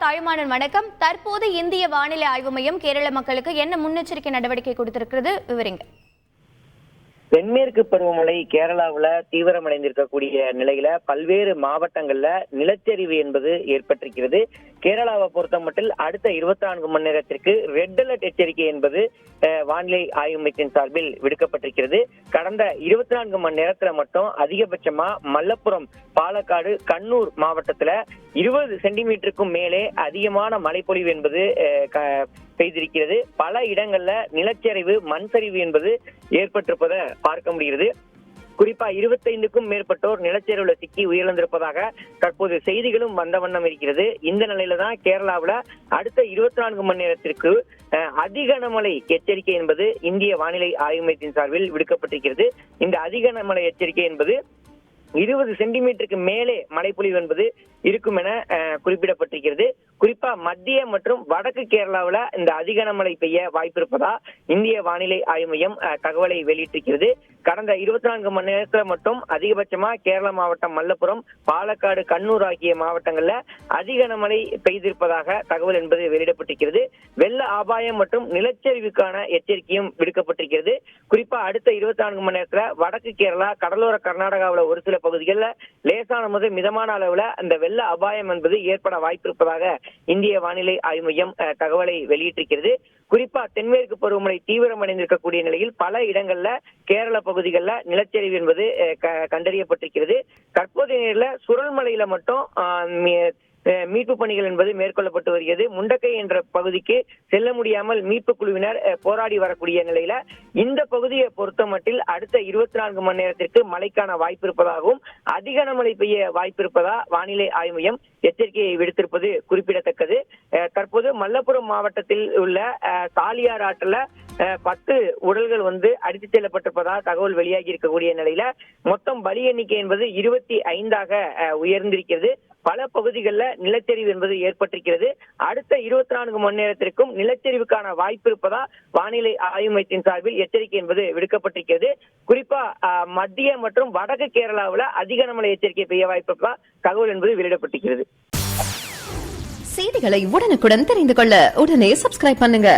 தாயுமானன் வணக்கம். தற்போது இந்திய வானிலை ஆய்வு மையம் கேரள மக்களுக்கு என்ன முன்னெச்சரிக்கை நடவடிக்கை கொடுத்திருக்கிறது, விவரிங்க. தென்மேற்கு பருவமழை கேரளாவுல தீவிரமடைந்திருக்கக்கூடிய நிலையில பல்வேறு மாவட்டங்கள்ல நிலச்சரிவு என்பது ஏற்பட்டிருக்கிறது. கேரளாவை பொறுத்த மட்டும் அடுத்த 24 மணி நேரத்திற்கு ரெட் அலர்ட் எச்சரிக்கை என்பது வானிலை ஆய்வு மையத்தின் சார்பில் விடுக்கப்பட்டிருக்கிறது. கடந்த 24 மணி நேரத்துல மட்டும் அதிகபட்சமா மல்லப்புரம், பாலக்காடு, கண்ணூர் மாவட்டத்துல 20 சென்டிமீட்டருக்கும் மேலே அதிகமான மழைப்பொழிவு என்பது பெய்திருக்கிறது. பல இடங்கள்ல நிலச்சரிவு, மண் சரிவு என்பது ஏற்பட்டிருப்பதை பார்க்க முடிகிறது. குறிப்பா 25க்கும் மேற்பட்டோர் நிலச்சரிவுல சிக்கி உயிரிழந்திருப்பதாக தற்போது செய்திகளும் வந்த வண்ணம் இருக்கிறது. இந்த நிலையில தான் கேரளாவுல அடுத்த 24 மணி நேரத்திற்கு அதிகனமழை எச்சரிக்கை என்பது இந்திய வானிலை ஆய்வு மையத்தின் சார்பில் விடுக்கப்பட்டிருக்கிறது. இந்த அதிகனமழை எச்சரிக்கை என்பது 20 சென்டிமீட்டருக்கு மேலே மழைப்பொழிவு என்பது இருக்கும் என குறிப்பிடப்பட்டிருக்கிறது. குறிப்பா மத்திய மற்றும் வடக்கு கேரளாவில் இந்த அதிக கனமழை பெய்ய வாய்ப்பு இருப்பதா இந்திய வானிலை ஆய்வு மையம் தகவலை வெளியிட்டிருக்கிறது. கடந்த 24 மணி நேரத்துல மட்டும் அதிகபட்சமா கேரள மாவட்டம் மல்லப்புரம், பாலக்காடு, கண்ணூர் ஆகிய மாவட்டங்கள்ல அதிக கனமழை பெய்திருப்பதாக தகவல் என்பது வெளியிடப்பட்டிருக்கிறது. வெள்ள அபாயம் மற்றும் நிலச்சரிவுக்கான எச்சரிக்கையும் விடுக்கப்பட்டிருக்கிறது. குறிப்பா அடுத்த 24 மணி நேரத்துல வடக்கு கேரளா, கடலோர கர்நாடகாவில் ஒரு சில பகுதிகளில் லேசான முதல் மிதமான அளவுல அந்த வெள்ள அபாயம் என்பது ஏற்பட வாய்ப்பு இருப்பதாக இந்திய வானிலை ஆய்வு மையம் தகவலை வெளியிட்டிருக்கிறது. குறிப்பா தென்மேற்கு பருவமழை தீவிரமடைந்திருக்கக்கூடிய நிலையில் பல இடங்கள்ல கேரள பகுதிகளில் நிலச்சரிவு என்பது கண்டறியப்பட்டிருக்கிறது. தற்போதைய நிலையில சுரல்மலையில மட்டும் மீட்பு பணிகள் என்பது மேற்கொள்ளப்பட்டு வருகிறது. முண்டக்கை என்ற பகுதிக்கு செல்ல முடியாமல் மீட்பு குழுவினர் போராடி வரக்கூடிய நிலையில இந்த பகுதியை பொறுத்த மட்டில் அடுத்த 24 மணி நேரத்திற்கு மழைக்கான வாய்ப்பு இருப்பதாகவும் அதிக கனமழை பெய்ய வாய்ப்பு இருப்பதா வானிலை ஆய்வு மையம் எச்சரிக்கையை விடுத்திருப்பது குறிப்பிடத்தக்கது. தற்போது மல்லப்புரம் மாவட்டத்தில் உள்ள சாலியார் ஆற்றுல 10 உடல்கள் அடித்துச் செல்லப்பட்டிருப்பதாக தகவல் வெளியாகி இருக்கக்கூடிய நிலையில மொத்தம் பலி எண்ணிக்கை என்பது 25ஆக உயர்ந்திருக்கிறது. பல பகுதிகளில் நிலச்சரிவு என்பது ஏற்பட்டிருக்கிறது. அடுத்த 24 மணி நேரத்திற்கும் நிலச்சரிவுக்கான வாய்ப்பு இருப்பதா வானிலை ஆய்வு மையத்தின் சார்பில் எச்சரிக்கை என்பது விடுக்கப்பட்டிருக்கிறது. குறிப்பா மத்திய மற்றும் வடக்கு கேரளாவில் அதிக கனமழை எச்சரிக்கை பெய்ய வாய்ப்பு இருப்பதா தகவல் என்பது வெளியிடப்பட்டிருக்கிறது. செய்திகளை உடனுக்குடன் தெரிந்து கொள்ள உடனே சப்ஸ்கிரைப் பண்ணுங்க.